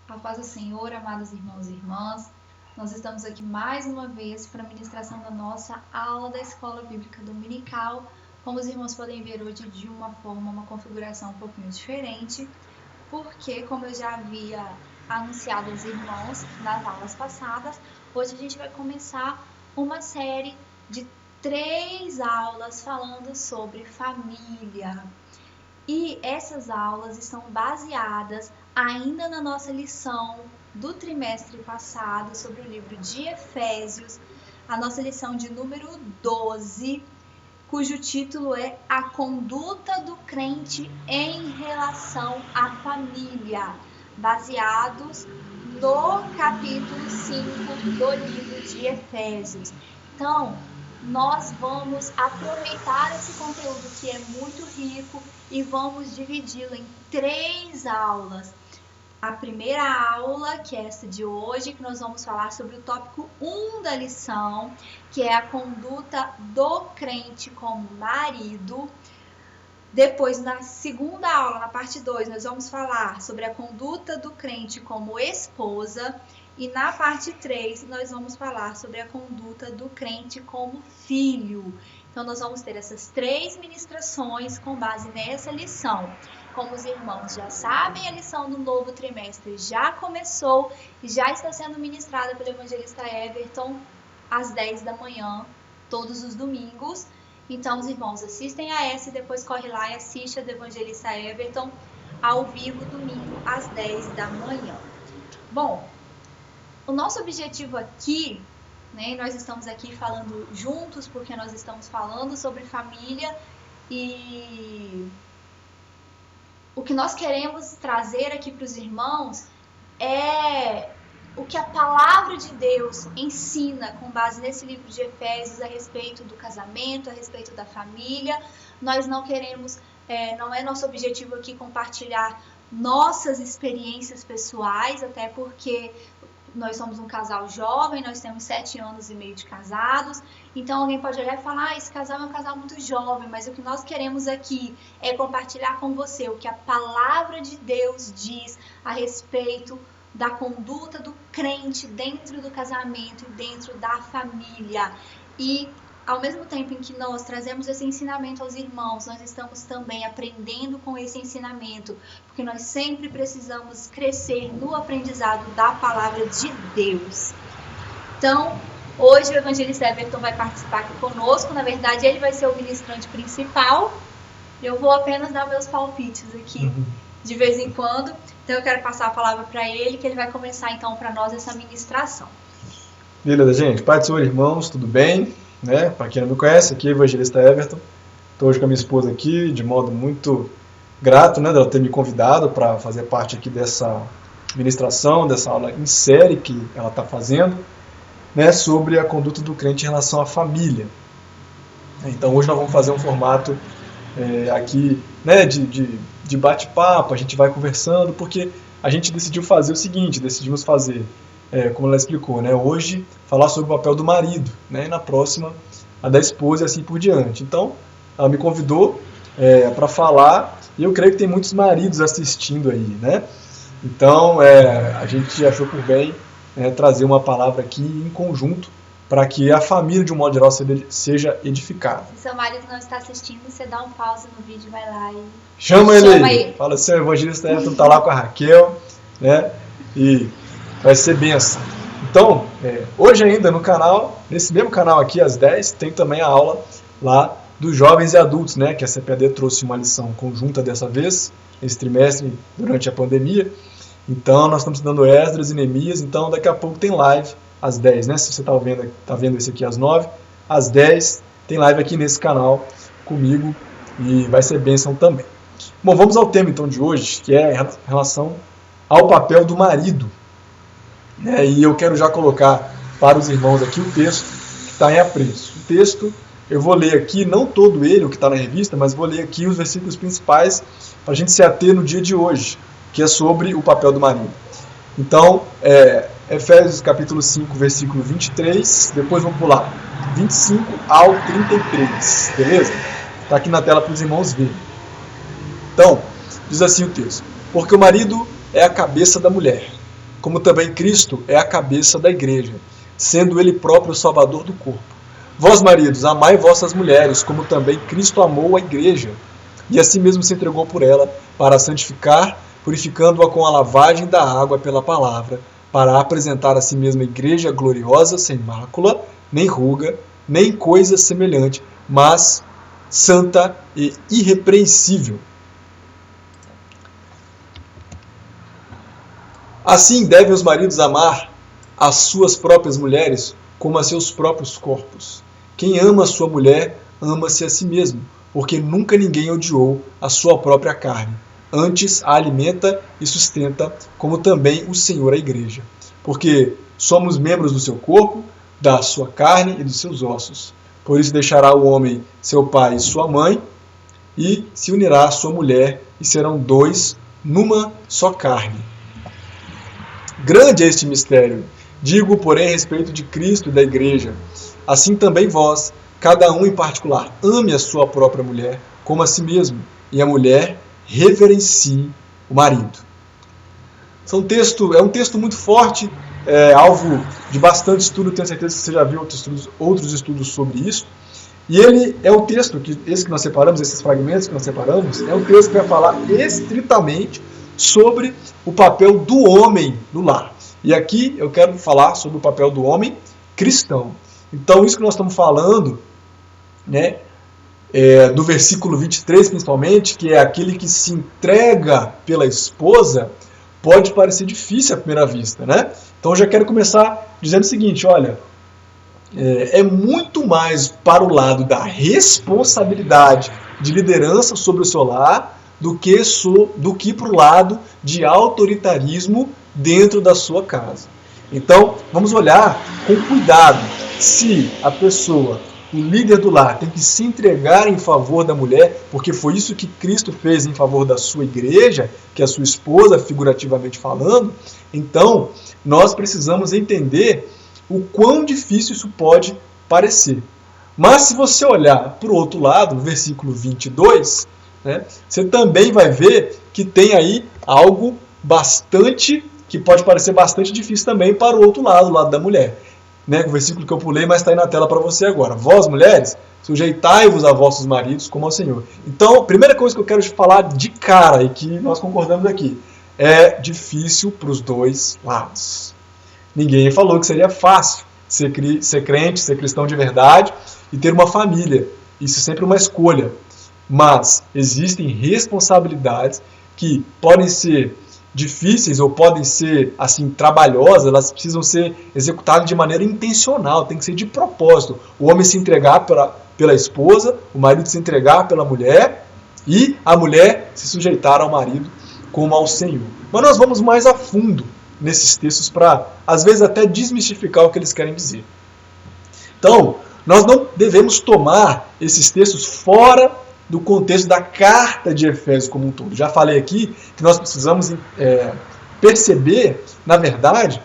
A paz do Senhor, amados irmãos e irmãs, nós estamos aqui mais uma vez para a ministração da nossa aula da Escola Bíblica Dominical. Como os irmãos podem ver hoje de uma configuração um pouquinho diferente, porque, como eu já havia anunciado aos irmãos nas aulas passadas, hoje a gente vai começar uma série de 3 aulas falando sobre família. E essas aulas estão baseadas ainda na nossa lição do trimestre passado sobre o livro de Efésios, a nossa lição de número 12, cujo título é A Conduta do Crente em Relação à Família, baseados no capítulo 5 do livro de Efésios. Então, nós vamos aproveitar esse conteúdo que é muito rico e vamos dividi-lo em 3 aulas. A primeira aula, que é essa de hoje, que nós vamos falar sobre o tópico 1 da lição, que é a conduta do crente como marido. Depois, na segunda aula, na parte 2, nós vamos falar sobre a conduta do crente como esposa. E na parte 3, nós vamos falar sobre a conduta do crente como filho. Então, nós vamos ter essas 3 ministrações com base nessa lição. Como os irmãos já sabem, a lição do novo trimestre já começou e já está sendo ministrada pelo evangelista Everton às 10 da manhã, todos os domingos. Então, os irmãos assistem a essa e depois corre lá e assiste a do evangelista Everton ao vivo, domingo, às 10 da manhã. Bom, o nosso objetivo aqui, nós estamos aqui falando juntos porque nós estamos falando sobre família e o que nós queremos trazer aqui para os irmãos é o que a palavra de Deus ensina com base nesse livro de Efésios a respeito do casamento, a respeito da família. Nós não queremos, não é nosso objetivo aqui compartilhar nossas experiências pessoais, até porque nós somos um casal jovem, nós temos 7 anos e meio de casados, então alguém pode olhar e falar, esse casal é um casal muito jovem, mas o que nós queremos aqui é compartilhar com você o que a palavra de Deus diz a respeito da conduta do crente dentro do casamento e dentro da família. E ao mesmo tempo em que nós trazemos esse ensinamento aos irmãos, nós estamos também aprendendo com esse ensinamento, porque nós sempre precisamos crescer no aprendizado da palavra de Deus. Então, hoje o evangelista Everton vai participar aqui conosco, na verdade ele vai ser o ministrante principal, eu vou apenas dar meus palpites aqui de vez em quando, então eu quero passar a palavra para ele, que ele vai começar então para nós essa ministração. Beleza, gente, Pai do Senhor, irmãos, tudo bem? Para quem não me conhece, aqui é o evangelista Everton. Estou hoje com a minha esposa aqui, de modo muito grato, dela ter me convidado para fazer parte aqui dessa ministração, dessa aula em série que ela está fazendo, sobre a conduta do crente em relação à família. Então hoje nós vamos fazer um formato aqui de bate-papo, a gente vai conversando, porque a gente decidiu fazer o seguinte, decidimos fazer, como ela explicou, hoje falar sobre o papel do marido, e na próxima a da esposa e assim por diante. Então, ela me convidou para falar e eu creio que tem muitos maridos assistindo aí, Então, a gente achou por bem trazer uma palavra aqui em conjunto para que a família, de um modo geral, seja edificada. Se seu marido não está assistindo, você dá um pause no vídeo, vai lá e chama ele. Fala assim, o evangelista Everton está lá com a Raquel, e vai ser benção. Então, hoje ainda no canal, nesse mesmo canal aqui, às 10, tem também a aula lá dos jovens e adultos, que a CPAD trouxe uma lição conjunta dessa vez, esse trimestre, durante a pandemia. Então, nós estamos estudando Esdras e Neemias, então daqui a pouco tem live às 10, Se você está vendo esse aqui às 9, às 10 tem live aqui nesse canal comigo e vai ser bênção também. Bom, vamos ao tema então de hoje, que é em relação ao papel do marido. E eu quero já colocar para os irmãos aqui o texto que está em apreço. O texto, eu vou ler aqui, não todo ele, o que está na revista, mas vou ler aqui os versículos principais para a gente se ater no dia de hoje, que é sobre o papel do marido. Então, Efésios capítulo 5, versículo 23, depois vamos pular 25 ao 33, beleza? Está aqui na tela para os irmãos verem. Então, diz assim o texto: porque o marido é a cabeça da mulher, como também Cristo é a cabeça da igreja, sendo ele próprio o salvador do corpo. Vós, maridos, amai vossas mulheres, como também Cristo amou a igreja, e assim mesmo se entregou por ela, para a santificar, purificando-a com a lavagem da água pela palavra, para apresentar a si mesma a igreja gloriosa, sem mácula, nem ruga, nem coisa semelhante, mas santa e irrepreensível. Assim devem os maridos amar as suas próprias mulheres como a seus próprios corpos. Quem ama a sua mulher, ama-se a si mesmo, porque nunca ninguém odiou a sua própria carne. Antes a alimenta e sustenta, como também o Senhor a igreja. Porque somos membros do seu corpo, da sua carne e dos seus ossos. Por isso deixará o homem seu pai e sua mãe, e se unirá à sua mulher, e serão dois numa só carne. Grande é este mistério. Digo, porém, a respeito de Cristo e da igreja. Assim também vós, cada um em particular, ame a sua própria mulher como a si mesmo, e a mulher reverencie o marido. É um texto muito forte, alvo de bastante estudo, tenho certeza que você já viu outros estudos sobre isso. E ele é o texto, esse que nós separamos, esses fragmentos que nós separamos, é um texto que vai falar estritamente sobre o papel do homem no lar. E aqui eu quero falar sobre o papel do homem cristão. Então, isso que nós estamos falando, né, do versículo 23 principalmente, que é aquele que se entrega pela esposa, pode parecer difícil à primeira vista, né? Então, eu já quero começar dizendo o seguinte, olha, é muito mais para o lado da responsabilidade de liderança sobre o seu lar do que para o lado de autoritarismo dentro da sua casa. Então, vamos olhar com cuidado se a pessoa, o líder do lar, tem que se entregar em favor da mulher, porque foi isso que Cristo fez em favor da sua igreja, que é a sua esposa, figurativamente falando. Então, nós precisamos entender o quão difícil isso pode parecer. Mas se você olhar para o outro lado, no versículo 22, né, você também vai ver que tem aí algo que pode parecer bastante difícil também para o outro lado, o lado da mulher. Né, o versículo que eu pulei, mas está aí na tela para você agora. Vós, mulheres, sujeitai-vos a vossos maridos como ao Senhor. Então, a primeira coisa que eu quero te falar de cara, e que nós concordamos aqui, é difícil para os dois lados. Ninguém falou que seria fácil ser crente, ser cristão de verdade e ter uma família. Isso é sempre uma escolha. Mas existem responsabilidades que podem ser difíceis ou podem ser assim trabalhosas, elas precisam ser executadas de maneira intencional, tem que ser de propósito. O homem se entregar pela esposa, o marido se entregar pela mulher e a mulher se sujeitar ao marido como ao Senhor. Mas nós vamos mais a fundo nesses textos para, às vezes, até desmistificar o que eles querem dizer. Então, nós não devemos tomar esses textos fora do contexto da carta de Efésios como um todo. Já falei aqui que nós precisamos perceber, na verdade,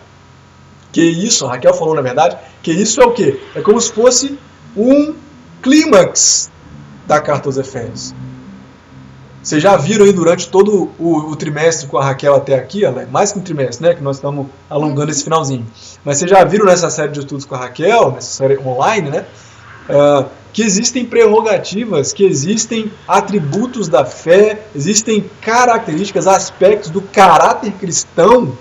que isso, a Raquel falou na verdade, que isso é o quê? É como se fosse um clímax da carta aos Efésios. Vocês já viram aí durante todo o trimestre com a Raquel até aqui, mais que um trimestre, né, que nós estamos alongando esse finalzinho. Mas vocês já viram nessa série de estudos com a Raquel, nessa série online, né, que existem prerrogativas, que existem atributos da fé, existem características, aspectos do caráter cristão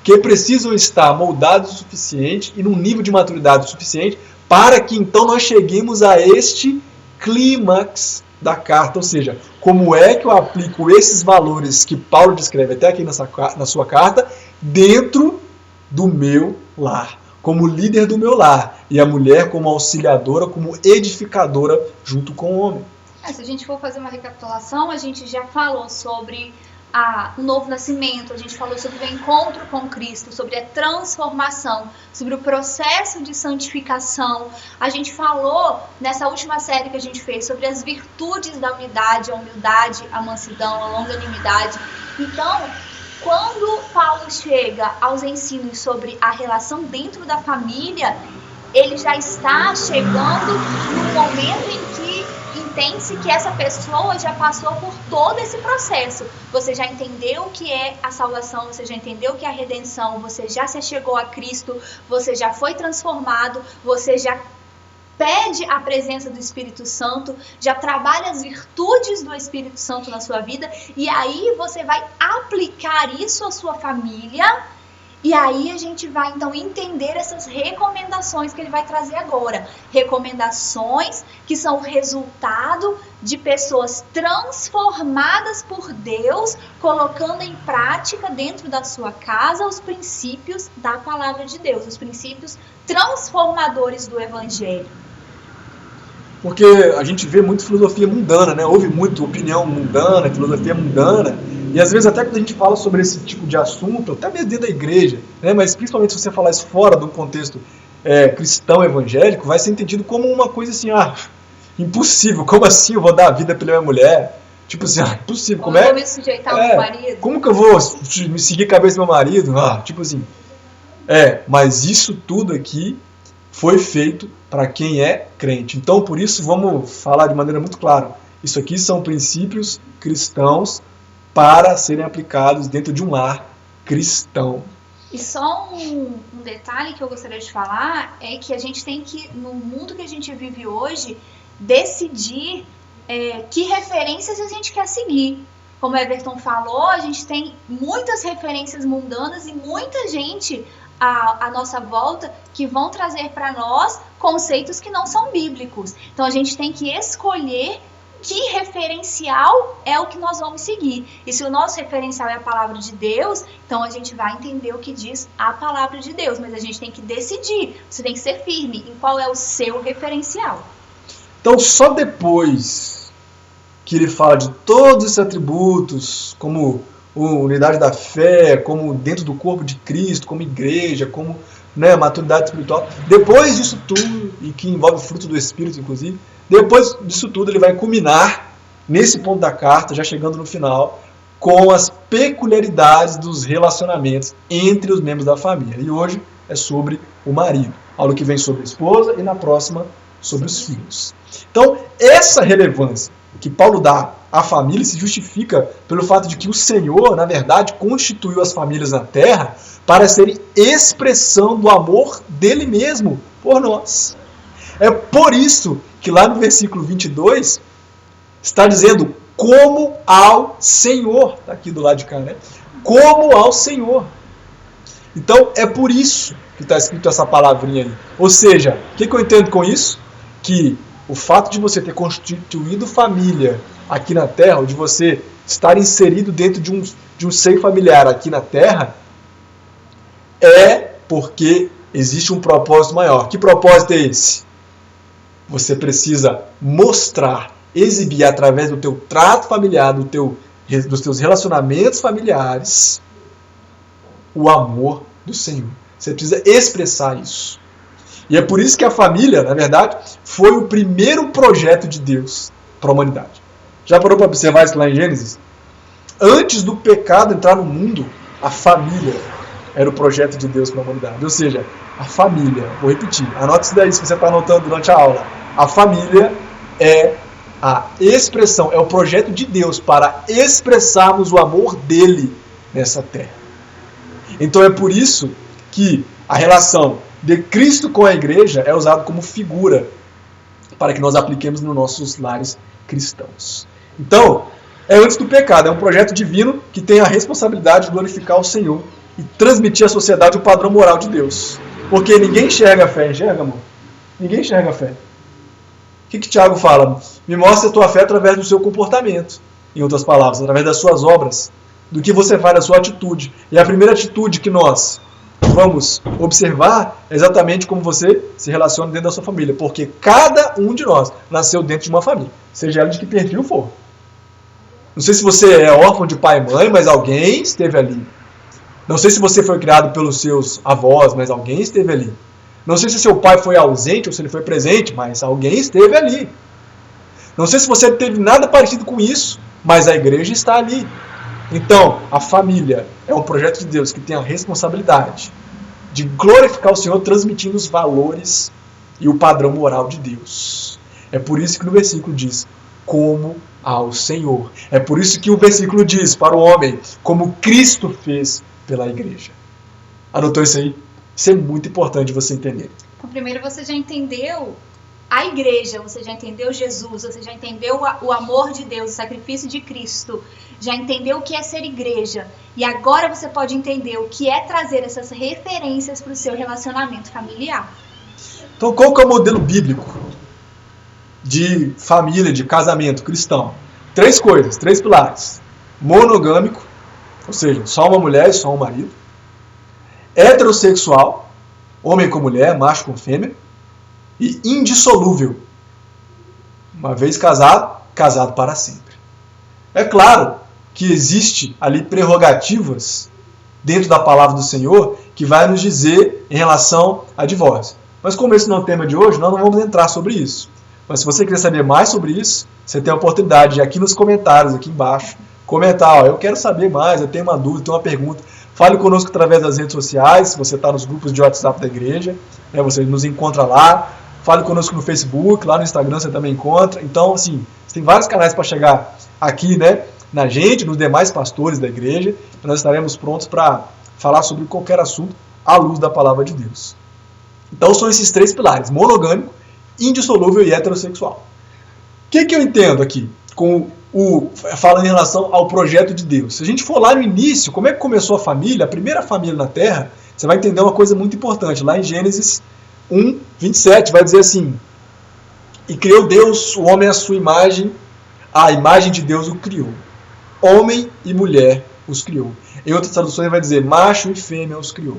que precisam estar moldados o suficiente e num nível de maturidade suficiente para que então nós cheguemos a este clímax da carta, ou seja, como é que eu aplico esses valores que Paulo descreve até aqui na sua carta dentro do meu lar, como líder do meu lar, e a mulher como auxiliadora, como edificadora junto com o homem. Se a gente for fazer uma recapitulação, a gente já falou sobre o novo nascimento, a gente falou sobre o encontro com Cristo, sobre a transformação, sobre o processo de santificação. A gente falou nessa última série que a gente fez sobre as virtudes da unidade, a humildade, a mansidão, a longanimidade. Então, quando Paulo chega aos ensinos sobre a relação dentro da família, ele já está chegando no momento em que entende-se que essa pessoa já passou por todo esse processo. Você já entendeu o que é a salvação, você já entendeu o que é a redenção, você já se achegou a Cristo, você já foi transformado, você já pede a presença do Espírito Santo, já trabalha as virtudes do Espírito Santo na sua vida, e aí você vai aplicar isso à sua família. E aí a gente vai então entender essas recomendações que ele vai trazer agora. Recomendações que são o resultado de pessoas transformadas por Deus, colocando em prática dentro da sua casa os princípios da palavra de Deus, os princípios transformadores do Evangelho. Porque a gente vê muito filosofia mundana, né? Ouve muito opinião mundana, filosofia mundana. E às vezes até quando a gente fala sobre esse tipo de assunto, até mesmo dentro da igreja, né? Mas principalmente se você falar isso fora de um contexto cristão evangélico, vai ser entendido como uma coisa assim, impossível, como assim eu vou dar a vida pela minha mulher? Tipo assim, impossível, como eu vou me sujeitar ao meu marido? Como que eu vou me seguir a cabeça do meu marido? Tipo assim, mas isso tudo aqui foi feito para quem é crente. Então, por isso, vamos falar de maneira muito clara. Isso aqui são princípios cristãos para serem aplicados dentro de um lar cristão. E só um detalhe que eu gostaria de falar é que a gente tem que, no mundo que a gente vive hoje, decidir que referências a gente quer seguir. Como o Everton falou, a gente tem muitas referências mundanas e muita gente à nossa volta que vão trazer para nós conceitos que não são bíblicos. Então a gente tem que escolher que referencial é o que nós vamos seguir. E se o nosso referencial é a palavra de Deus, então a gente vai entender o que diz a palavra de Deus. Mas a gente tem que decidir, você tem que ser firme em qual é o seu referencial. Então só depois que ele fala de todos esses atributos, como unidade da fé, como dentro do corpo de Cristo, como igreja, como maturidade espiritual, depois disso tudo, e que envolve o fruto do Espírito, inclusive, depois disso tudo ele vai culminar nesse ponto da carta, já chegando no final, com as peculiaridades dos relacionamentos entre os membros da família. E hoje é sobre o marido. Aula que vem sobre a esposa e na próxima sobre os filhos. Então, essa relevância que Paulo dá à família se justifica pelo fato de que o Senhor, na verdade, constituiu as famílias na terra para serem expressão do amor dele mesmo por nós. É por isso que lá no versículo 22 está dizendo como ao Senhor. Está aqui do lado de cá, né? Como ao Senhor. Então é por isso que está escrito essa palavrinha aí. Ou seja, o que eu entendo com isso? Que o fato de você ter constituído família aqui na terra, ou de você estar inserido dentro de um seio familiar aqui na terra, é porque existe um propósito maior. Que propósito é esse? Você precisa mostrar, exibir através do teu trato familiar, dos teus relacionamentos familiares, o amor do Senhor. Você precisa expressar isso. E é por isso que a família, na verdade, foi o primeiro projeto de Deus para a humanidade. Já parou para observar isso lá em Gênesis? Antes do pecado entrar no mundo, a família era o projeto de Deus para a humanidade. Ou seja, a família, vou repetir, anote isso daí se você está anotando durante a aula. A família é a expressão, é o projeto de Deus para expressarmos o amor dele nessa terra. Então é por isso que a relação de Cristo com a igreja é usada como figura para que nós apliquemos nos nossos lares cristãos. Então, é antes do pecado, é um projeto divino que tem a responsabilidade de glorificar o Senhor e transmitir à sociedade o padrão moral de Deus. Porque ninguém enxerga a fé, enxerga, amor? Ninguém enxerga a fé. O que Tiago fala? Me mostre a tua fé através do seu comportamento. Em outras palavras, através das suas obras, do que você faz, da sua atitude. E a primeira atitude que nós vamos observar é exatamente como você se relaciona dentro da sua família. Porque cada um de nós nasceu dentro de uma família, seja ela de que perfil for. Não sei se você é órfão de pai e mãe, mas alguém esteve ali. Não sei se você foi criado pelos seus avós, mas alguém esteve ali. Não sei se seu pai foi ausente ou se ele foi presente, mas alguém esteve ali. Não sei se você teve nada parecido com isso, mas a igreja está ali. Então, a família é um projeto de Deus que tem a responsabilidade de glorificar o Senhor transmitindo os valores e o padrão moral de Deus. É por isso que no versículo diz, como ao Senhor. É por isso que o versículo diz para o homem, como Cristo fez pela igreja. Anotou isso aí? Isso é muito importante você entender. Então, primeiro você já entendeu a igreja, você já entendeu Jesus, você já entendeu o amor de Deus, o sacrifício de Cristo, já entendeu o que é ser igreja. E agora você pode entender o que é trazer essas referências para o seu relacionamento familiar. Então, qual que é o modelo bíblico de família, de casamento cristão? 3 coisas, 3 pilares. Monogâmico, ou seja, só uma mulher e só um marido. Heterossexual, homem com mulher, macho com fêmea. E indissolúvel, uma vez casado, casado para sempre. É claro que existe ali prerrogativas dentro da palavra do Senhor que vai nos dizer em relação a divórcio. Mas como esse não é o tema de hoje, nós não vamos entrar sobre isso. Mas se você quiser saber mais sobre isso, você tem a oportunidade de aqui nos comentários, aqui embaixo, comentar, eu quero saber mais, eu tenho uma dúvida, tenho uma pergunta. Fale conosco através das redes sociais, se você está nos grupos de WhatsApp da igreja, você nos encontra lá. Fale conosco no Facebook, lá no Instagram você também encontra. Então, assim, você tem vários canais para chegar aqui, na gente, nos demais pastores da igreja. Nós estaremos prontos para falar sobre qualquer assunto à luz da palavra de Deus. Então, são esses 3 pilares: monogâmico, indissolúvel e heterossexual. O que eu entendo aqui falando em relação ao projeto de Deus? Se a gente for lá no início, como é que começou a família, a primeira família na Terra, você vai entender uma coisa muito importante. Lá em Gênesis 1, 27, vai dizer assim: e criou Deus o homem à sua imagem, a imagem de Deus o criou. Homem e mulher os criou. Em outras traduções vai dizer macho e fêmea os criou.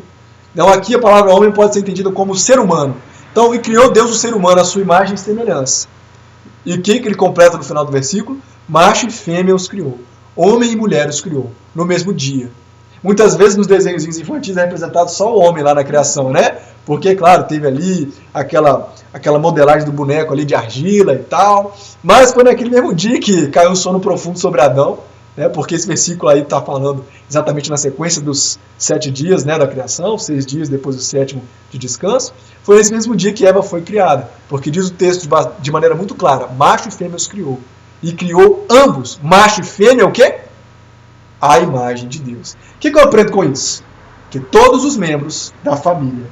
Então aqui a palavra homem pode ser entendida como ser humano. Então, e criou Deus o ser humano à sua imagem e semelhança. E o que ele completa no final do versículo? Macho e fêmea os criou. Homem e mulher os criou, no mesmo dia. Muitas vezes nos desenhos infantis é representado só o homem lá na criação, Porque, claro, teve ali aquela modelagem do boneco ali de argila e tal. Mas foi naquele mesmo dia que caiu um sono profundo sobre Adão, porque esse versículo aí está falando exatamente na sequência dos 7 dias da criação, 6 dias depois do 7º de descanso. Foi nesse mesmo dia que Eva foi criada. Porque diz o texto de maneira muito clara: macho e fêmea os criou. E criou ambos, macho e fêmea, o quê? A imagem de Deus. O que eu aprendo com isso? Que todos os membros da família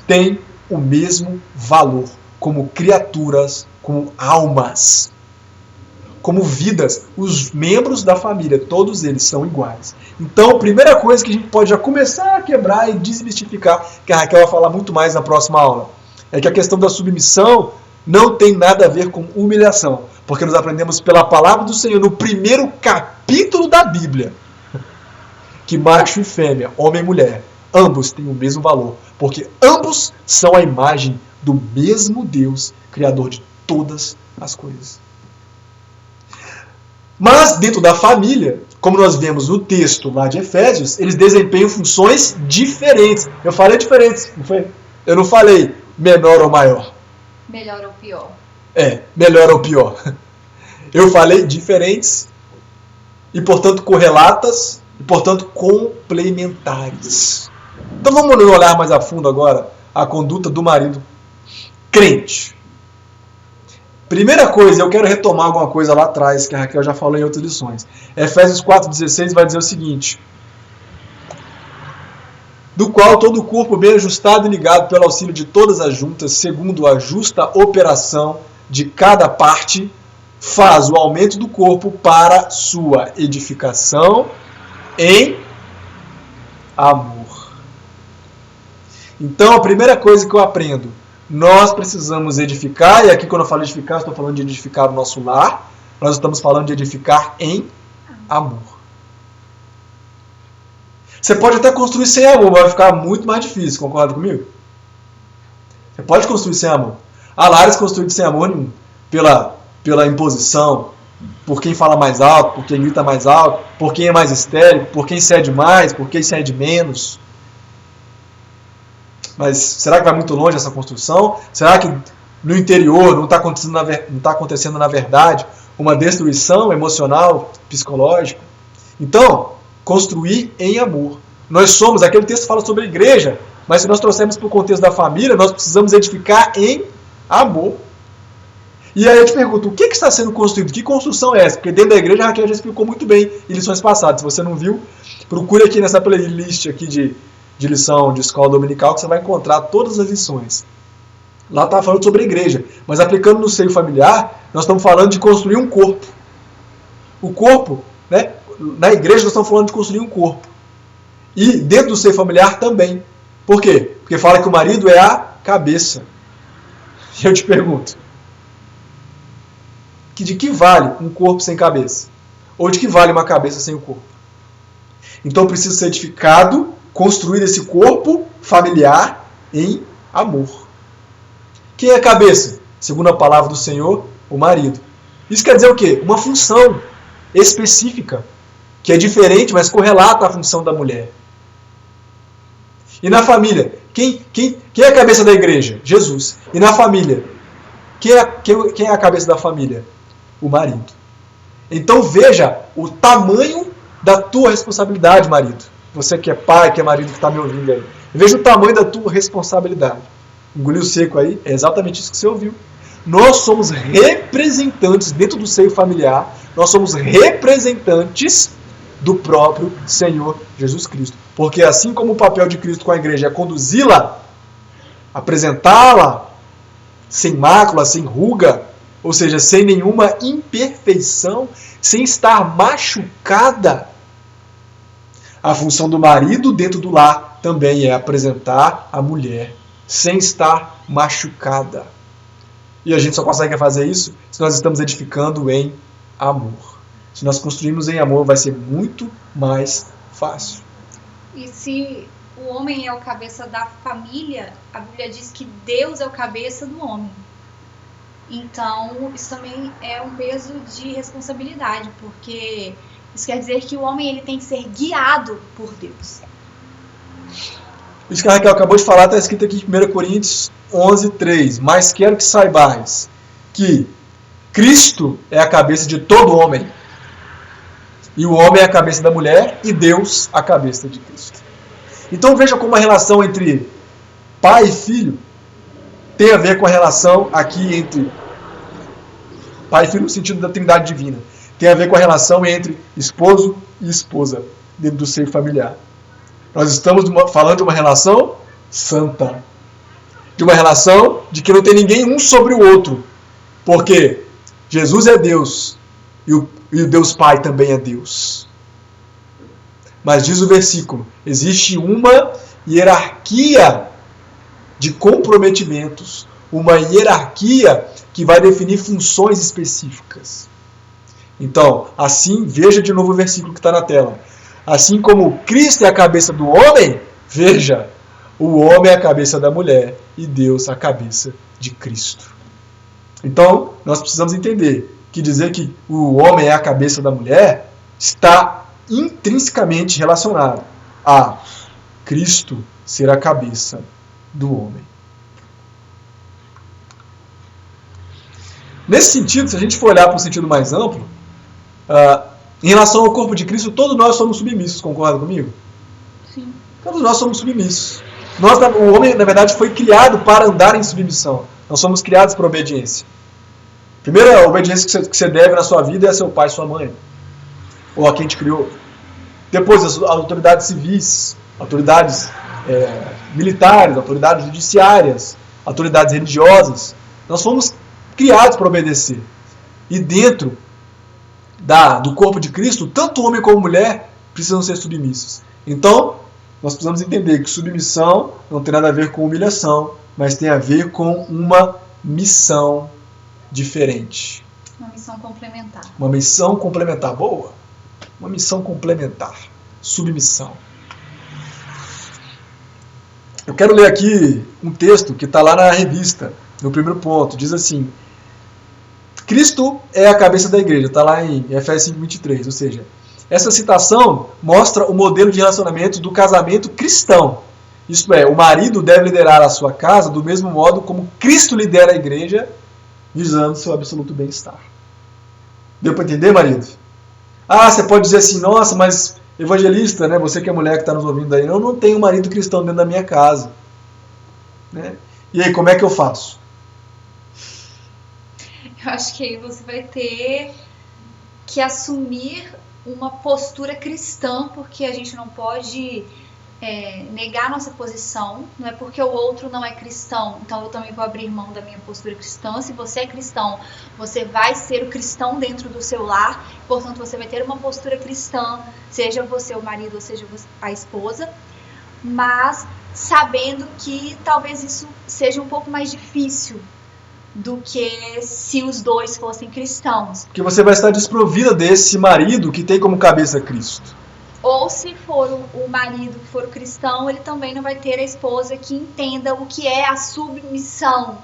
têm o mesmo valor como criaturas, como almas, como vidas. Os membros da família, todos eles são iguais. Então, a primeira coisa que a gente pode já começar a quebrar e desmistificar, que a Raquel vai falar muito mais na próxima aula, é que a questão da submissão não tem nada a ver com humilhação, porque nós aprendemos pela palavra do Senhor no primeiro capítulo da Bíblia que macho e fêmea, homem e mulher, ambos têm o mesmo valor, porque ambos são a imagem do mesmo Deus, Criador de todas as coisas. Mas dentro da família, como nós vemos no texto lá de Efésios, eles desempenham funções diferentes. Eu falei diferentes, não foi? Eu não falei menor ou maior. Melhor ou pior. Melhor ou pior. Eu falei diferentes e, portanto, correlatas e, portanto, complementares. Então vamos olhar mais a fundo agora a conduta do marido crente. Primeira coisa, eu quero retomar alguma coisa lá atrás, que a Raquel já falou em outras lições. Efésios 4,16 vai dizer o seguinte: do qual todo o corpo bem ajustado e ligado pelo auxílio de todas as juntas, segundo a justa operação de cada parte, faz o aumento do corpo para sua edificação em amor. Então, a primeira coisa que eu aprendo, nós precisamos edificar, e aqui quando eu falo edificar, eu estou falando de edificar o nosso lar, nós estamos falando de edificar em amor. Você pode até construir sem amor, mas vai ficar muito mais difícil, concorda comigo? Você pode construir sem amor. Há lares construídos sem amor nenhum, pela imposição, por quem fala mais alto, por quem grita mais alto, por quem é mais histérico, por quem cede mais, por quem cede menos. Mas será que vai muito longe essa construção? Será que no interior não está acontecendo na verdade uma destruição emocional, psicológica? Então, construir em amor. Nós somos, aquele texto fala sobre a igreja, mas se nós trouxermos para o contexto da família, nós precisamos edificar em amor. E aí eu te pergunto, o que está sendo construído? Que construção é essa? Porque dentro da igreja a Raquel já explicou muito bem em lições passadas. Se você não viu, procure aqui nessa playlist aqui de lição de escola dominical que você vai encontrar todas as lições. Lá está falando sobre a igreja, mas aplicando no seio familiar, nós estamos falando de construir um corpo. O corpo, né? Na igreja nós estamos falando de construir um corpo. E dentro do seio familiar também. Por quê? Porque fala que o marido é a cabeça. E eu te pergunto, de que vale um corpo sem cabeça? Ou de que vale uma cabeça sem o corpo? Então precisa ser edificado, construir esse corpo familiar em amor. Quem é a cabeça? Segundo a palavra do Senhor, o marido. Isso quer dizer o quê? Uma função específica, que é diferente, mas correlata à função da mulher. E na família, quem é a cabeça da igreja? Jesus. E na família, quem é a cabeça da família? O marido. Então veja o tamanho da tua responsabilidade, marido. Você que é pai, que é marido, que está me ouvindo aí. Veja o tamanho da tua responsabilidade. Engoliu seco aí, é exatamente isso que você ouviu. Nós somos representantes dentro do seio familiar, nós somos representantes do próprio Senhor Jesus Cristo. Porque assim como o papel de Cristo com a igreja é conduzi-la, apresentá-la, sem mácula, sem ruga, ou seja, sem nenhuma imperfeição, sem estar machucada, a função do marido dentro do lar também é apresentar a mulher sem estar machucada. E a gente só consegue fazer isso se nós estamos edificando em amor. Se nós construímos em amor, vai ser muito mais fácil. E se o homem é o cabeça da família, a Bíblia diz que Deus é o cabeça do homem. Então, isso também é um peso de responsabilidade, porque isso quer dizer que o homem ele tem que ser guiado por Deus. Isso que a Raquel acabou de falar está escrito aqui em 1 Coríntios 11:3. Mas quero que saibais que Cristo é a cabeça de todo homem, e o homem é a cabeça da mulher, e Deus a cabeça de Cristo. Então veja como a relação entre pai e filho tem a ver com a relação aqui entre pai e filho no sentido da trindade divina. Tem a ver com a relação entre esposo e esposa dentro do seio familiar. Nós estamos falando de uma relação santa. De uma relação de que não tem ninguém um sobre o outro. Porque Jesus é Deus e o Deus Pai também é Deus. Mas diz o versículo, existe uma hierarquia de comprometimentos, uma hierarquia que vai definir funções específicas. Então, assim, veja de novo o versículo que está na tela. Assim como Cristo é a cabeça do homem, veja, o homem é a cabeça da mulher e Deus a cabeça de Cristo. Então, nós precisamos entender que dizer que o homem é a cabeça da mulher está intrinsecamente relacionado a Cristo ser a cabeça do homem. Nesse sentido, se a gente for olhar para um sentido mais amplo, em relação ao corpo de Cristo, todos nós somos submissos, concorda comigo? Sim. Todos nós somos submissos. O homem, na verdade, foi criado para andar em submissão. Nós somos criados para obediência. Primeiro, a obediência que você deve na sua vida é a seu pai e sua mãe, ou a quem te criou. Depois, as autoridades civis, autoridades militares, autoridades judiciárias, autoridades religiosas. Nós fomos criados para obedecer. E dentro do corpo de Cristo, tanto homem como mulher precisam ser submissos. Então, nós precisamos entender que submissão não tem nada a ver com humilhação, mas tem a ver com uma missão diferente. Uma missão complementar. Uma missão complementar. Boa! Uma missão complementar. Submissão. Eu quero ler aqui um texto que está lá na revista, no primeiro ponto. Diz assim: Cristo é a cabeça da igreja. Está lá em Efésios 5:23. Ou seja, essa citação mostra o modelo de relacionamento do casamento cristão. Isto é, o marido deve liderar a sua casa do mesmo modo como Cristo lidera a igreja, visando seu absoluto bem-estar. Deu para entender, marido? Você pode dizer assim, nossa, mas evangelista, né? Você que é mulher que está nos ouvindo aí, eu não tenho um marido cristão dentro da minha casa. Né? E aí, como é que eu faço? Eu acho que aí você vai ter que assumir uma postura cristã, porque a gente não pode negar nossa posição. Não é porque o outro não é cristão, então eu também vou abrir mão da minha postura cristã. Se você é cristão, você vai ser o cristão dentro do seu lar, portanto você vai ter uma postura cristã, seja você o marido ou seja a esposa, mas sabendo que talvez isso seja um pouco mais difícil do que se os dois fossem cristãos. Porque você vai estar desprovida desse marido que tem como cabeça Cristo. Ou se for o marido que for o cristão, ele também não vai ter a esposa que entenda o que é a submissão,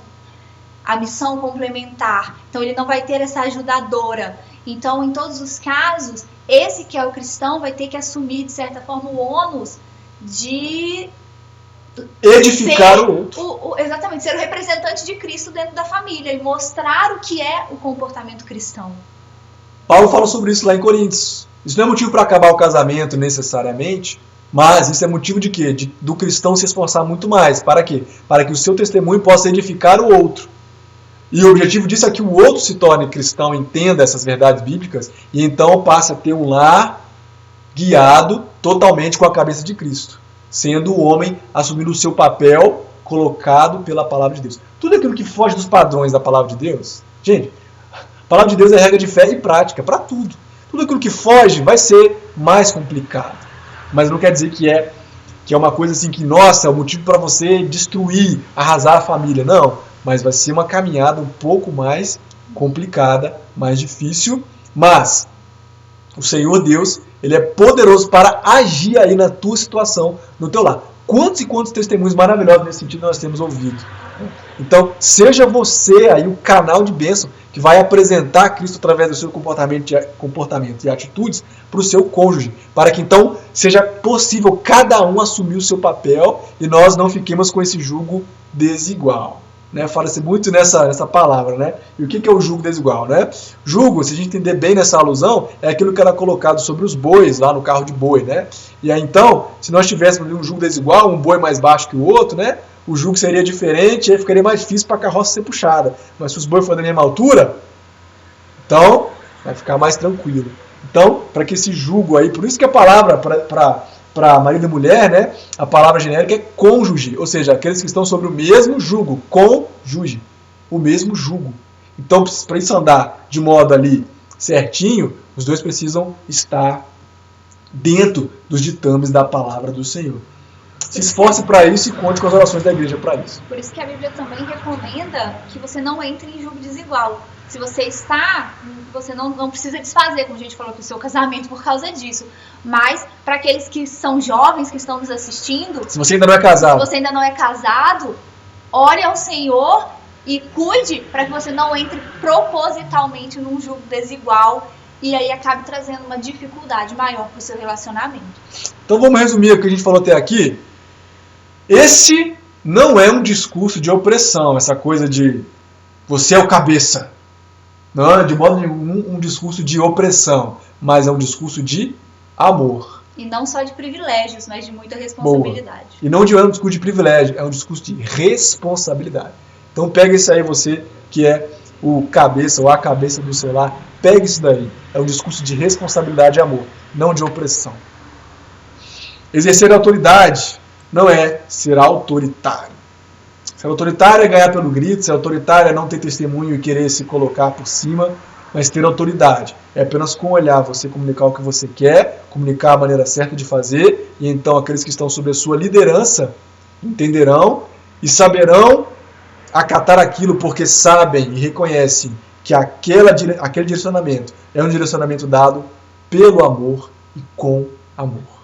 a missão complementar. Então ele não vai ter essa ajudadora. Então, em todos os casos, esse que é o cristão vai ter que assumir, de certa forma, o ônus de edificar o outro. Exatamente, ser o representante de Cristo dentro da família e mostrar o que é o comportamento cristão. Paulo fala sobre isso lá em Coríntios. Isso não é motivo para acabar o casamento necessariamente, mas isso é motivo de quê? Do cristão se esforçar muito mais. Para quê? Para que o seu testemunho possa edificar o outro. E o objetivo disso é que o outro se torne cristão, entenda essas verdades bíblicas e então passe a ter um lar guiado totalmente com a cabeça de Cristo, sendo o homem assumindo o seu papel colocado pela palavra de Deus. Tudo aquilo que foge dos padrões da palavra de Deus, gente, a palavra de Deus é regra de fé e prática para tudo. Tudo aquilo que foge vai ser mais complicado. Mas não quer dizer que é uma coisa assim que, nossa, é o motivo para você destruir, arrasar a família. Não, mas vai ser uma caminhada um pouco mais complicada, mais difícil. Mas o Senhor Deus, Ele é poderoso para agir aí na tua situação, no teu lar. Quantos e quantos testemunhos maravilhosos nesse sentido nós temos ouvido. Então, seja você aí o canal de bênção que vai apresentar Cristo através do seu comportamento e atitudes para o seu cônjuge, para que então seja possível cada um assumir o seu papel e nós não fiquemos com esse jugo desigual. Né? Fala-se muito nessa palavra, né? E o que é o jugo desigual, né? Jugo, se a gente entender bem nessa alusão, é aquilo que era colocado sobre os bois, lá no carro de boi, né? E aí então, se nós tivéssemos um jugo desigual, um boi mais baixo que o outro, né? O jugo seria diferente e aí ficaria mais difícil para a carroça ser puxada. Mas se os bois forem da mesma altura, então vai ficar mais tranquilo. Então, para que esse jugo aí, por isso que a palavra para marido e mulher, né, a palavra genérica é cônjuge, ou seja, aqueles que estão sobre o mesmo jugo, cônjuge, o mesmo jugo. Então, para isso andar de modo ali certinho, os dois precisam estar dentro dos ditames da palavra do Senhor. Se esforce para isso e conte com as orações da igreja para isso. Por isso que a Bíblia também recomenda que você não entre em jugo desigual. Se você está, você não precisa desfazer, como a gente falou, do seu casamento por causa disso. Mas, para aqueles que são jovens, que estão nos assistindo... Se você ainda não é casado, ore ao Senhor e cuide para que você não entre propositalmente num jugo desigual e aí acabe trazendo uma dificuldade maior para o seu relacionamento. Então vamos resumir o que a gente falou até aqui. Esse não é um discurso de opressão, essa coisa de você é o cabeça. Não é de modo nenhum um discurso de opressão, mas é um discurso de amor. E não só de privilégios, mas de muita responsabilidade. Boa. E não é um discurso de privilégio, é um discurso de responsabilidade. Então pega isso aí, você que é o cabeça ou a cabeça do seu lar, pega isso daí. É um discurso de responsabilidade e amor, não de opressão. Exercer autoridade não é ser autoritário. Ser autoritário é ganhar pelo grito, ser autoritário é não ter testemunho e querer se colocar por cima, mas ter autoridade é apenas com o olhar você comunicar o que você quer, comunicar a maneira certa de fazer, e então aqueles que estão sob a sua liderança entenderão e saberão acatar aquilo porque sabem e reconhecem que aquele direcionamento é um direcionamento dado pelo amor e com amor.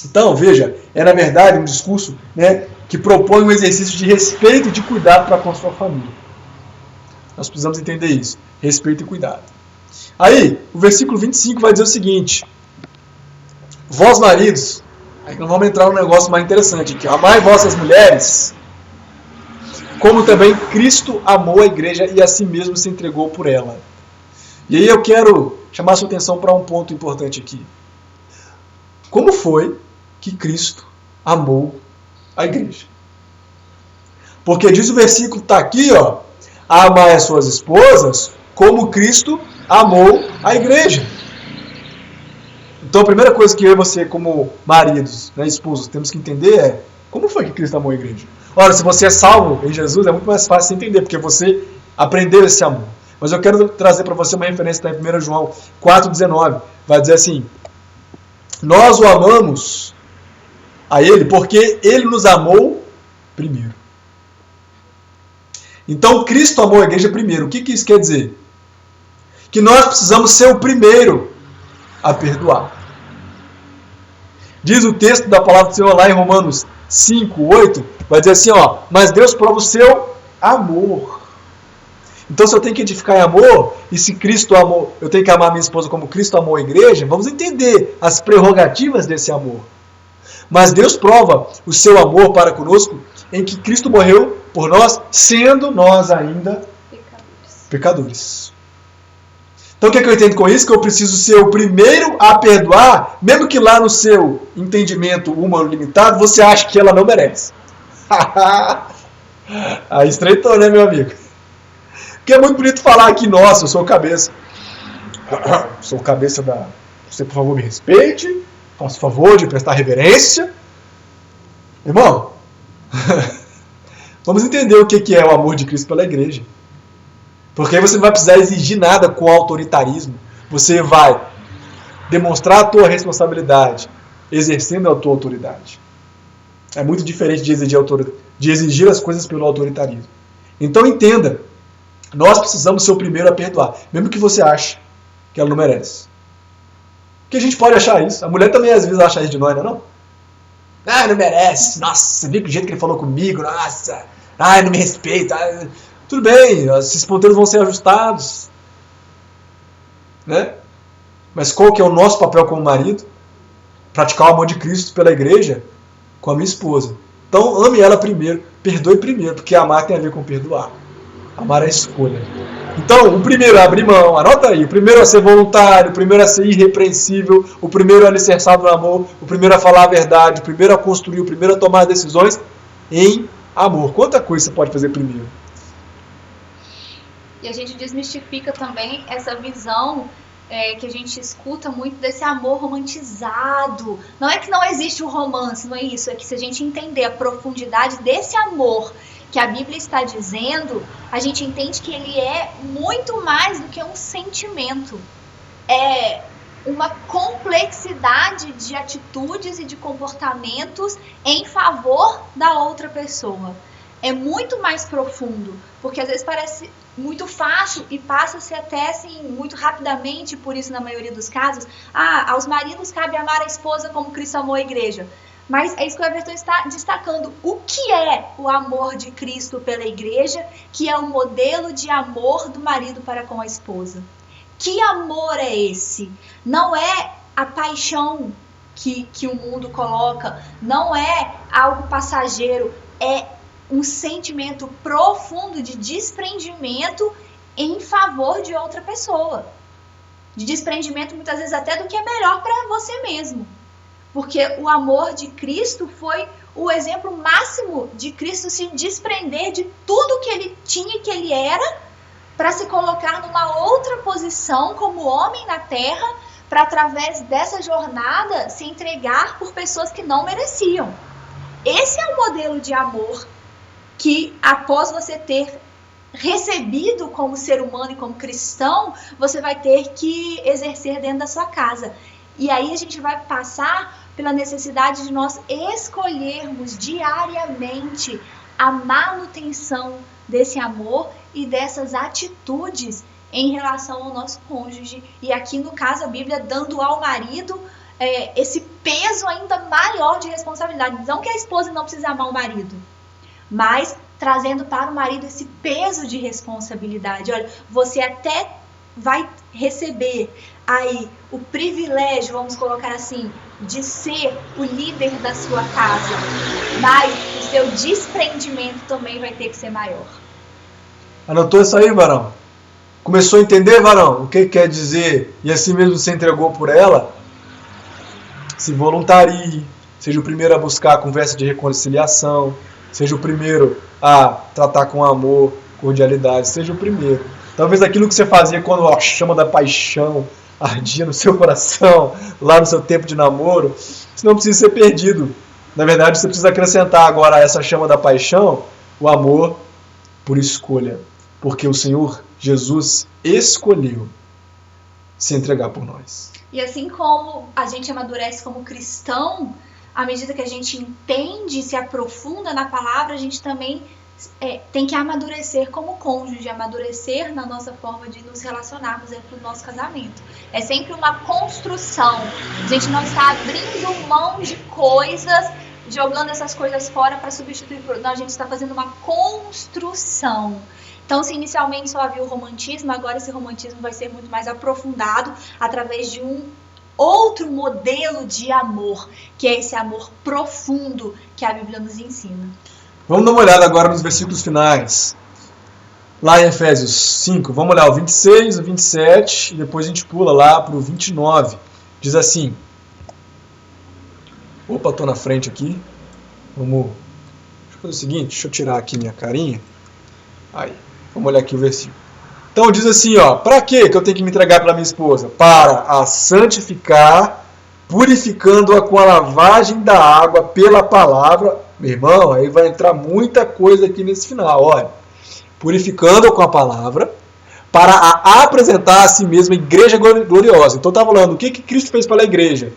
Então, veja, é na verdade um discurso, né, que propõe um exercício de respeito e de cuidado para com a sua família. Nós precisamos entender isso. Respeito e cuidado. Aí, o versículo 25 vai dizer o seguinte: vós maridos, aí nós vamos entrar num negócio mais interessante aqui. Amai vossas mulheres, como também Cristo amou a igreja e a si mesmo se entregou por ela. E aí eu quero chamar a sua atenção para um ponto importante aqui. Como foi que Cristo amou a igreja? Porque diz o versículo, está aqui, ó, a amar as suas esposas como Cristo amou a igreja. Então a primeira coisa que eu e você, como maridos, né, esposos, temos que entender é como foi que Cristo amou a igreja. Ora, se você é salvo em Jesus, é muito mais fácil de entender, porque você aprendeu esse amor. Mas eu quero trazer para você uma referência da 1 João 4,19. Vai dizer assim: nós o amamos a Ele porque Ele nos amou primeiro. Então Cristo amou a igreja primeiro. O que isso quer dizer? Que nós precisamos ser o primeiro a perdoar. Diz o texto da palavra do Senhor lá em Romanos 5:8, vai dizer assim, ó: mas Deus prova o seu amor. Então, se eu tenho que edificar em amor, e se Cristo amou, eu tenho que amar minha esposa como Cristo amou a igreja, vamos entender as prerrogativas desse amor. Mas Deus prova o seu amor para conosco em que Cristo morreu por nós, sendo nós ainda pecadores. Então o que eu entendo com isso? Que eu preciso ser o primeiro a perdoar, mesmo que lá no seu entendimento humano limitado, você acha que ela não merece. Aí estreitou, né, meu amigo? Porque é muito bonito falar aqui, nossa, eu sou o cabeça. Sou o cabeça da... Você, por favor, me respeite. Faça o favor de prestar reverência. Irmão, vamos entender o que é o amor de Cristo pela igreja. Porque aí você não vai precisar exigir nada com autoritarismo. Você vai demonstrar a tua responsabilidade, exercendo a tua autoridade. É muito diferente de exigir as coisas pelo autoritarismo. Então entenda, nós precisamos ser o primeiro a perdoar, mesmo que você ache que ela não merece. Porque a gente pode achar isso. A mulher também às vezes acha isso de nós, não é não? Ah, não merece. Nossa, você viu que o jeito que ele falou comigo? Nossa, ai, não me respeita. Tudo bem, esses ponteiros vão ser ajustados. Né? Mas qual que é o nosso papel como marido? Praticar o amor de Cristo pela igreja com a minha esposa. Então ame ela primeiro, perdoe primeiro, porque amar tem a ver com perdoar. Amar é a escolha. Então, o primeiro é abrir mão, anota aí. O primeiro é ser voluntário, o primeiro é ser irrepreensível, o primeiro é alicerçado no amor, o primeiro é falar a verdade, o primeiro é construir, o primeiro é tomar decisões em amor. Quanta coisa você pode fazer primeiro? E a gente desmistifica também essa visão que a gente escuta muito desse amor romantizado. Não é que não existe o romance, não é isso. É que se a gente entender a profundidade desse amor que a Bíblia está dizendo, a gente entende que ele é muito mais do que um sentimento. É uma complexidade de atitudes e de comportamentos em favor da outra pessoa. É muito mais profundo, porque às vezes parece muito fácil e passa-se até assim, muito rapidamente, por isso na maioria dos casos, aos maridos cabe amar a esposa como Cristo amou a igreja. Mas é isso que o Everton está destacando. O que é o amor de Cristo pela igreja, que é o modelo de amor do marido para com a esposa? Que amor é esse? Não é a paixão que o mundo coloca, não é algo passageiro, é um sentimento profundo de desprendimento em favor de outra pessoa. De desprendimento, muitas vezes, até do que é melhor para você mesmo. Porque o amor de Cristo foi o exemplo máximo de Cristo se desprender de tudo que ele tinha e que ele era, para se colocar numa outra posição como homem na terra, para através dessa jornada se entregar por pessoas que não mereciam. Esse é o modelo de amor que, após você ter recebido como ser humano e como cristão, você vai ter que exercer dentro da sua casa. E aí a gente vai passar pela necessidade de nós escolhermos diariamente a manutenção desse amor e dessas atitudes em relação ao nosso cônjuge. E aqui, no caso, a Bíblia dando ao marido esse peso ainda maior de responsabilidade. Não que a esposa não precise amar o marido, mas trazendo para o marido esse peso de responsabilidade. Olha, você até vai receber aí o privilégio, vamos colocar assim, de ser o líder da sua casa, mas o seu desprendimento também vai ter que ser maior. Anotou isso aí, varão? Começou a entender, varão, o que quer dizer e assim mesmo se entregou por ela? Se voluntarie, seja o primeiro a buscar a conversa de reconciliação, seja o primeiro a tratar com amor cordialidade, seja o primeiro. Talvez aquilo que você fazia quando a chama da paixão ardia no seu coração, lá no seu tempo de namoro, isso não precisa ser perdido. Na verdade, você precisa acrescentar agora a essa chama da paixão o amor por escolha. Porque o Senhor Jesus escolheu se entregar por nós. E assim como a gente amadurece como cristão, à medida que a gente entende e se aprofunda na palavra, a gente também tem que amadurecer como cônjuge, amadurecer na nossa forma de nos relacionarmos dentro do nosso casamento. É sempre uma construção. A gente não está abrindo mão de coisas, jogando essas coisas fora para substituir por... Não, a gente está fazendo uma construção. Então, se inicialmente só havia o romantismo, agora esse romantismo vai ser muito mais aprofundado através de um outro modelo de amor, que é esse amor profundo que a Bíblia nos ensina. Vamos dar uma olhada agora nos versículos finais. Lá em Efésios 5, vamos olhar o 26, o 27 e depois a gente pula lá para o 29. Diz assim... Opa, estou na frente aqui. Deixa eu fazer o seguinte, deixa eu tirar aqui minha carinha. Aí, vamos olhar aqui o versículo. Então diz assim, ó, para que eu tenho que me entregar para minha esposa? Para a santificar, purificando-a com a lavagem da água pela palavra. Meu irmão, aí vai entrar muita coisa aqui nesse final, olha. Purificando-a com a palavra, para a apresentar a si mesma igreja gloriosa. Então está falando, o que Cristo fez pela igreja?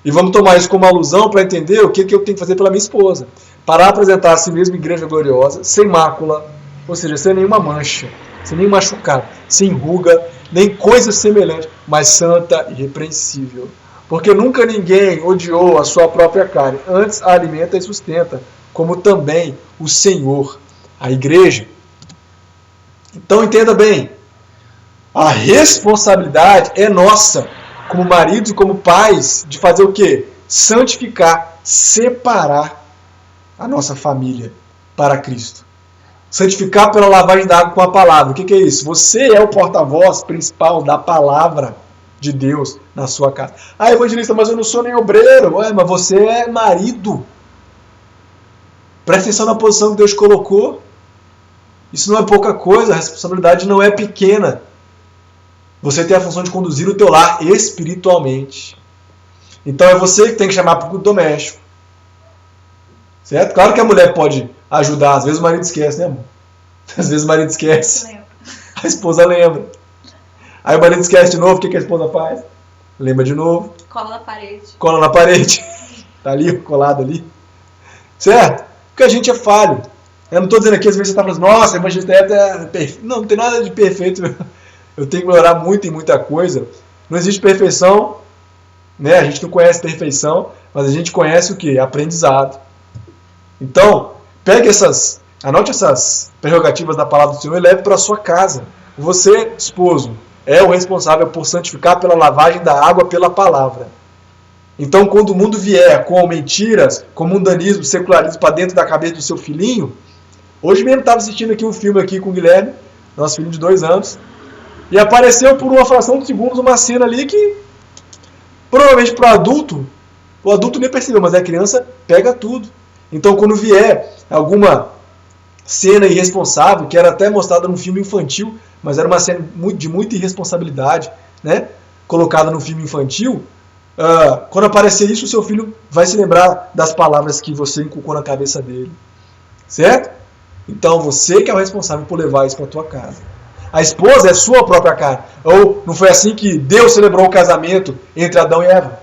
E vamos tomar isso como alusão para entender o que eu tenho que fazer pela minha esposa. Para apresentar a si mesma igreja gloriosa, sem mácula, ou seja, sem nenhuma mancha, sem nenhum machucado, sem ruga, nem coisa semelhante, mas santa e irrepreensível. Porque nunca ninguém odiou a sua própria carne, antes a alimenta e sustenta, como também o Senhor, a igreja. Então entenda bem, a responsabilidade é nossa, como maridos e como pais, de fazer o quê? Santificar, separar a nossa família para Cristo. Santificar pela lavagem da água com a palavra. O que é isso? Você é o porta-voz principal da palavra de Deus na sua casa. Ah, evangelista, mas eu não sou nem obreiro. Ué, mas você é marido. Presta atenção na posição que Deus colocou. Isso não é pouca coisa, a responsabilidade não é pequena. Você tem a função de conduzir o teu lar espiritualmente. Então é você que tem que chamar para o culto doméstico. Certo? Claro que a mulher pode ajudar. Às vezes o marido esquece, né, amor? Às vezes o marido esquece. A esposa lembra. Aí o marido esquece de novo. O que a esposa faz? Lembra de novo. Cola na parede. Cola na parede. Tá ali, colado ali. Certo? Porque a gente é falho. Eu não estou dizendo aqui, às vezes você está falando, nossa, evangelista é perfeito. Não, não tem nada de perfeito. Eu tenho que melhorar muito em muita coisa. Não existe perfeição, né? A gente não conhece perfeição, mas a gente conhece o quê? Aprendizado. Então, anote essas prerrogativas da palavra do Senhor e leve para a sua casa. Você, esposo, é o responsável por santificar pela lavagem da água pela palavra. Então, quando o mundo vier com mentiras, com mundanismo, secularismo para dentro da cabeça do seu filhinho, hoje mesmo estava assistindo aqui um filme aqui com o Guilherme, nosso filho de 2 anos, e apareceu por uma fração de segundos uma cena ali que, provavelmente para o adulto nem percebeu, mas a criança pega tudo. Então, quando vier alguma cena irresponsável, que era até mostrada num filme infantil, mas era uma cena de muita irresponsabilidade, né, colocada no filme infantil, quando aparecer isso, o seu filho vai se lembrar das palavras que você inculcou na cabeça dele. Certo? Então, você que é o responsável por levar isso para a tua casa. A esposa é sua própria carne. Ou não foi assim que Deus celebrou o casamento entre Adão e Eva?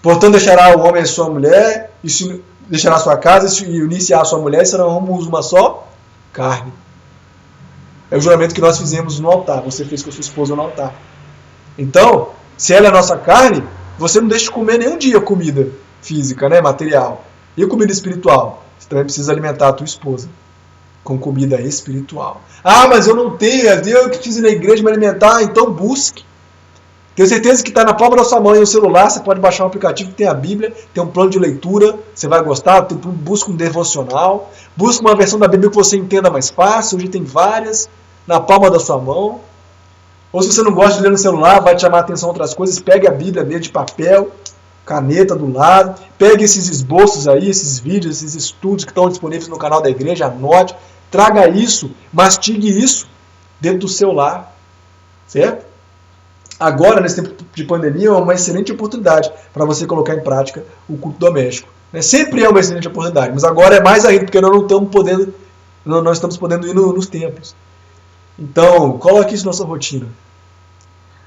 Portanto, deixará o homem a sua mulher, e deixará a sua casa e unir-se-á a sua mulher, e serão ambos uma só carne. É o juramento que nós fizemos no altar. Você fez com a sua esposa no altar. Então, se ela é a nossa carne, você não deixa de comer nenhum dia comida física, né, material. E comida espiritual? Você também precisa alimentar a tua esposa com comida espiritual. Ah, mas eu não tenho, eu que fiz na igreja me alimentar, então busque. Tenho certeza que está na palma da sua mão e no celular, você pode baixar um aplicativo que tem a Bíblia, tem um plano de leitura, você vai gostar, busca um devocional, busca uma versão da Bíblia que você entenda mais fácil, hoje tem várias, na palma da sua mão. Ou se você não gosta de ler no celular, vai te chamar a atenção outras coisas, pegue a Bíblia dele de papel, caneta do lado, pegue esses esboços aí, esses vídeos, esses estudos que estão disponíveis no canal da igreja, anote, traga isso, mastigue isso dentro do seu lar, certo? Agora, nesse tempo de pandemia, é uma excelente oportunidade para você colocar em prática o culto doméstico. Sempre é uma excelente oportunidade, mas agora é mais ainda, porque nós não estamos podendo ir nos templos. Então, coloque isso na sua rotina.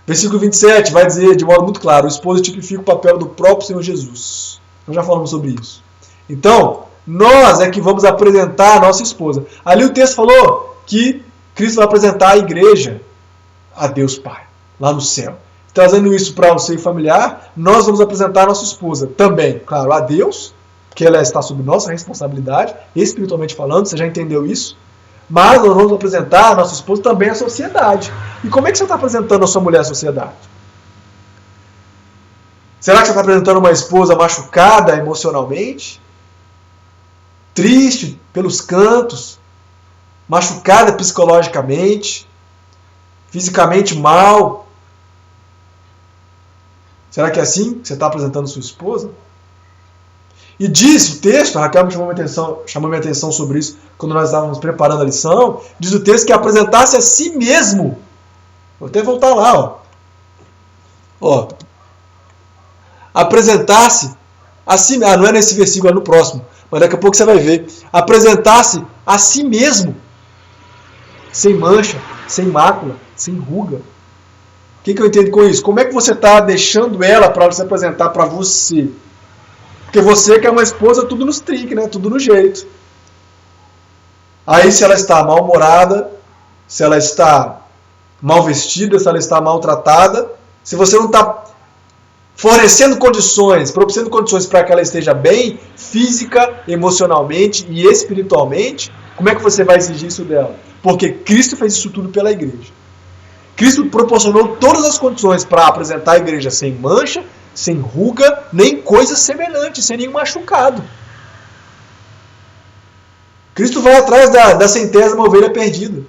Versículo 27 vai dizer de modo muito claro: o esposo tipifica o papel do próprio Senhor Jesus. Nós já falamos sobre isso. Então, nós é que vamos apresentar a nossa esposa. Ali o texto falou que Cristo vai apresentar a igreja a Deus Pai, lá no céu. Trazendo isso para o seio familiar, nós vamos apresentar a nossa esposa também, claro, a Deus, porque ela está sob nossa responsabilidade, espiritualmente falando, você já entendeu isso? Mas nós vamos apresentar a nossa esposa também à sociedade. E como é que você está apresentando a sua mulher à sociedade? Será que você está apresentando uma esposa machucada emocionalmente? Triste pelos cantos? Machucada psicologicamente? Fisicamente mal? Será que é assim que você está apresentando sua esposa? E diz o texto, a Raquel chamou minha atenção sobre isso quando nós estávamos preparando a lição, diz o texto que apresentasse a si mesmo. Vou até voltar lá. Apresentasse a si mesmo. Não é nesse versículo, é no próximo. Mas daqui a pouco você vai ver. Apresentasse a si mesmo. Sem mancha, sem mácula, sem ruga. O que eu entendo com isso? Como é que você está deixando ela para se apresentar para você? Porque você que é uma esposa, tudo nos trinques, né? Tudo no jeito. Aí se ela está mal-humorada, se ela está mal vestida, se ela está maltratada, se você não está fornecendo condições, propiciando condições para que ela esteja bem, física, emocionalmente e espiritualmente, como é que você vai exigir isso dela? Porque Cristo fez isso tudo pela igreja. Cristo proporcionou todas as condições para apresentar a igreja sem mancha, sem ruga, nem coisa semelhante, sem nenhum machucado. Cristo vai atrás da centésima ovelha perdida,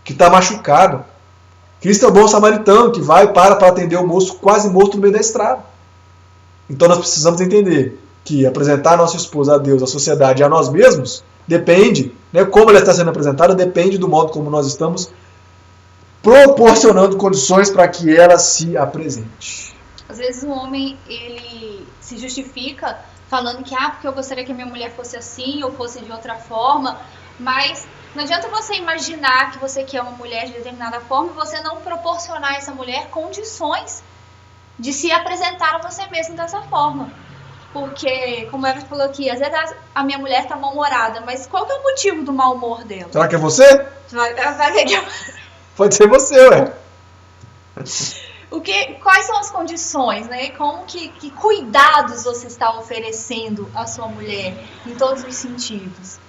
que está machucado. Cristo é o bom samaritano, que vai para atender o moço quase morto no meio da estrada. Então nós precisamos entender que apresentar a nossa esposa a Deus, a sociedade e a nós mesmos, depende, como ela está sendo apresentada, depende do modo como nós estamos proporcionando condições para que ela se apresente. Às vezes o homem, ele se justifica falando que porque eu gostaria que a minha mulher fosse assim ou fosse de outra forma, mas não adianta você imaginar que você quer uma mulher de determinada forma e você não proporcionar a essa mulher condições de se apresentar a você mesmo dessa forma. Porque, como o Everton falou aqui, às vezes a minha mulher está mal-humorada, mas qual que é o motivo do mau humor dela? Será que é você? Vai ver que Pode ser você, ué. Quais são as condições, né? Como que cuidados você está oferecendo à sua mulher em todos os sentidos?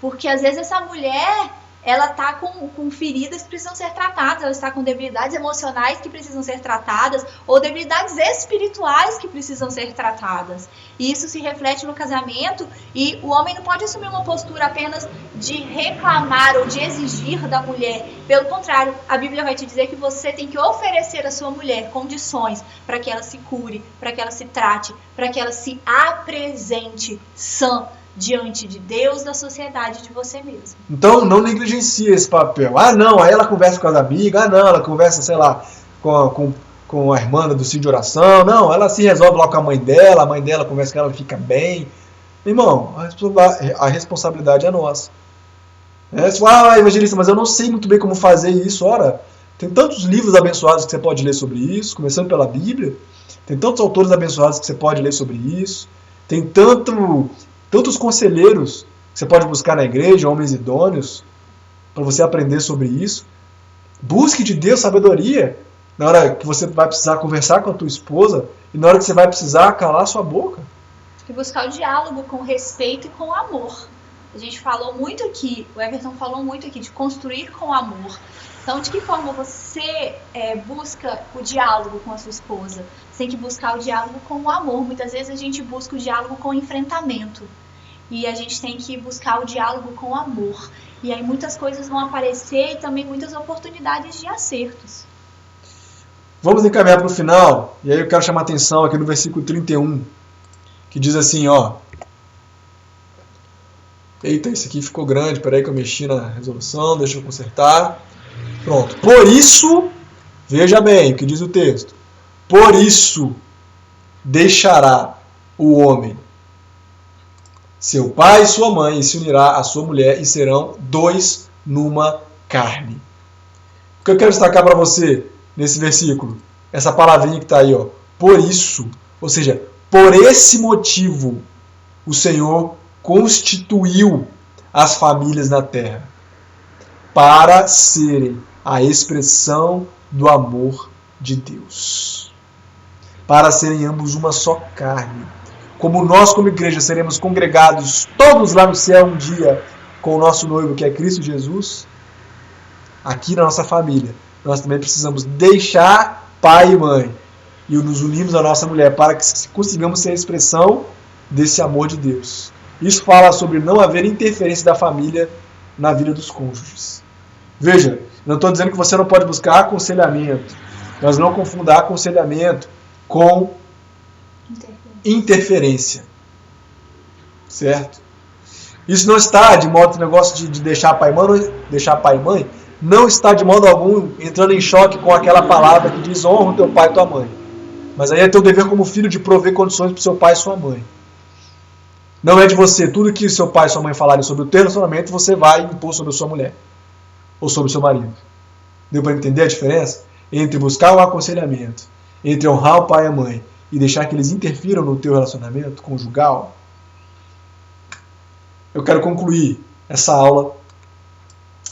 Porque às vezes essa mulher, ela está com feridas que precisam ser tratadas, ela está com debilidades emocionais que precisam ser tratadas, ou debilidades espirituais que precisam ser tratadas. E isso se reflete no casamento, e o homem não pode assumir uma postura apenas de reclamar ou de exigir da mulher. Pelo contrário, a Bíblia vai te dizer que você tem que oferecer à sua mulher condições para que ela se cure, para que ela se trate, para que ela se apresente sã diante de Deus, da sociedade, de você mesmo. Então não negligencie esse papel. Não, aí ela conversa com as amigas, não, ela conversa, sei lá, com a irmã do círculo de oração, não, ela se resolve lá com a mãe dela conversa com ela, fica bem. Irmão, a responsabilidade é nossa. Você fala, evangelista, mas eu não sei muito bem como fazer isso. Ora, tem tantos livros abençoados que você pode ler sobre isso, começando pela Bíblia. Tem tantos autores abençoados que você pode ler sobre isso. Tem tantos conselheiros que você pode buscar na igreja, homens idôneos, para você aprender sobre isso. Busque de Deus sabedoria na hora que você vai precisar conversar com a tua esposa e na hora que você vai precisar calar sua boca. E buscar o diálogo com respeito e com amor. A gente falou muito aqui, o Everton falou muito aqui, de construir com amor. Então, de que forma você busca o diálogo com a sua esposa? Você tem que buscar o diálogo com o amor. Muitas vezes a gente busca o diálogo com o enfrentamento. E a gente tem que buscar o diálogo com o amor. E aí muitas coisas vão aparecer e também muitas oportunidades de acertos. Vamos encaminhar para o final. E aí eu quero chamar a atenção aqui no versículo 31, que diz assim, Eita, isso aqui ficou grande, peraí que eu mexi na resolução, deixa eu consertar. Pronto. Por isso, veja bem o que diz o texto. Por isso deixará o homem seu pai e sua mãe, e se unirá à sua mulher, e serão dois numa carne. O que eu quero destacar para você nesse versículo? Essa palavrinha que está aí, ó. Por isso, ou seja, por esse motivo, o Senhor constituiu as famílias na terra para serem a expressão do amor de Deus. Para serem ambos uma só carne. Como nós, como igreja, seremos congregados todos lá no céu um dia com o nosso noivo, que é Cristo Jesus, aqui na nossa família, nós também precisamos deixar pai e mãe e nos unirmos à nossa mulher para que consigamos ser a expressão desse amor de Deus. Isso fala sobre não haver interferência da família na vida dos cônjuges. Veja, não estou dizendo que você não pode buscar aconselhamento, mas não confundar aconselhamento com interferência. Certo? Isso não está de modo negócio de deixar pai e mãe, não está de modo algum entrando em choque com aquela palavra que diz honra o teu pai e tua mãe. Mas aí é teu dever como filho de prover condições para o seu pai e sua mãe. Não é de você, tudo que seu pai e sua mãe falarem sobre o teu relacionamento, você vai impor sobre a sua mulher ou sobre o seu marido. Deu para entender a diferença? Entre buscar o aconselhamento, entre honrar o pai e a mãe e deixar que eles interfiram no teu relacionamento conjugal. Eu quero concluir essa aula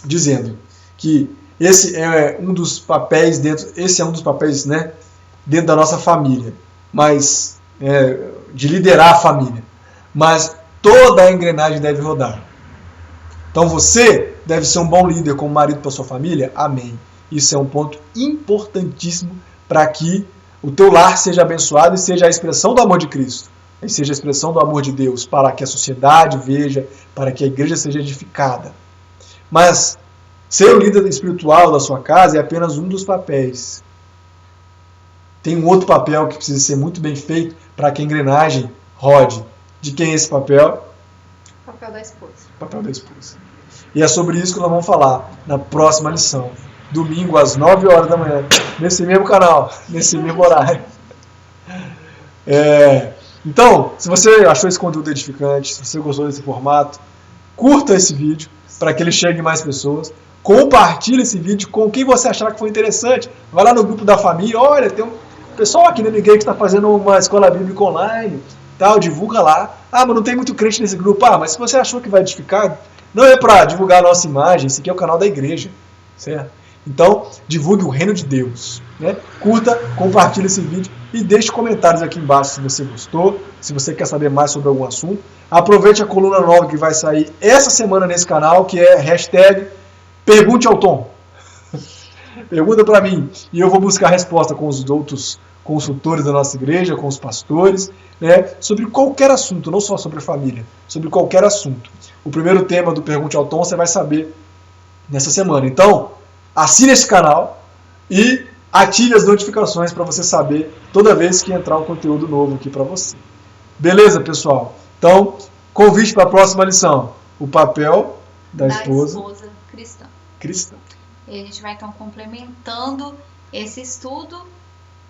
dizendo que esse é um dos papéis dentro da nossa família, mas de liderar a família. Mas toda a engrenagem deve rodar. Então você deve ser um bom líder como marido para sua família? Amém. Isso é um ponto importantíssimo para que o teu lar seja abençoado e seja a expressão do amor de Cristo. E seja a expressão do amor de Deus, para que a sociedade veja, para que a igreja seja edificada. Mas ser o líder espiritual da sua casa é apenas um dos papéis. Tem um outro papel que precisa ser muito bem feito para que a engrenagem rode. De quem é esse papel? Papel da esposa. Papel da esposa. E é sobre isso que nós vamos falar na próxima lição. Domingo às 9 horas da manhã, nesse mesmo canal, nesse mesmo horário. Então, se você achou esse conteúdo edificante, se você gostou desse formato, curta esse vídeo para que ele chegue a mais pessoas. Compartilhe esse vídeo com quem você achar que foi interessante. Vai lá no grupo da família, olha, tem um pessoal aqui na minha igreja que está fazendo uma escola bíblica online, tal, divulga lá. Ah, mas não tem muito crente nesse grupo. Ah, mas se você achou que vai edificar, não é para divulgar a nossa imagem, esse aqui é o canal da igreja, certo? Então, divulgue o reino de Deus. Né? Curta, compartilhe esse vídeo e deixe comentários aqui embaixo se você gostou, se você quer saber mais sobre algum assunto. Aproveite a coluna nova que vai sair essa semana nesse canal, que é #Pergunte ao Tom. Pergunta para mim e eu vou buscar resposta com os outros consultores da nossa igreja, com os pastores, né, sobre qualquer assunto, não só sobre família, sobre qualquer assunto. O primeiro tema do Pergunte ao Tom você vai saber nessa semana. Então, assine esse canal e ative as notificações para você saber toda vez que entrar um conteúdo novo aqui para você. Beleza, pessoal? Então, convite para a próxima lição. O papel da esposa cristã. E a gente vai então complementando esse estudo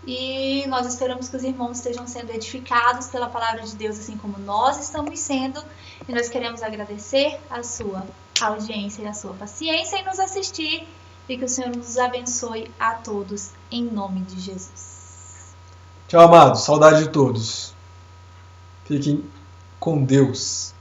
e nós esperamos que os irmãos estejam sendo edificados pela palavra de Deus, assim como nós estamos sendo. E nós queremos agradecer a sua audiência e a sua paciência em nos assistir. E que o Senhor nos abençoe a todos, em nome de Jesus. Tchau, amados. Saudade de todos. Fiquem com Deus.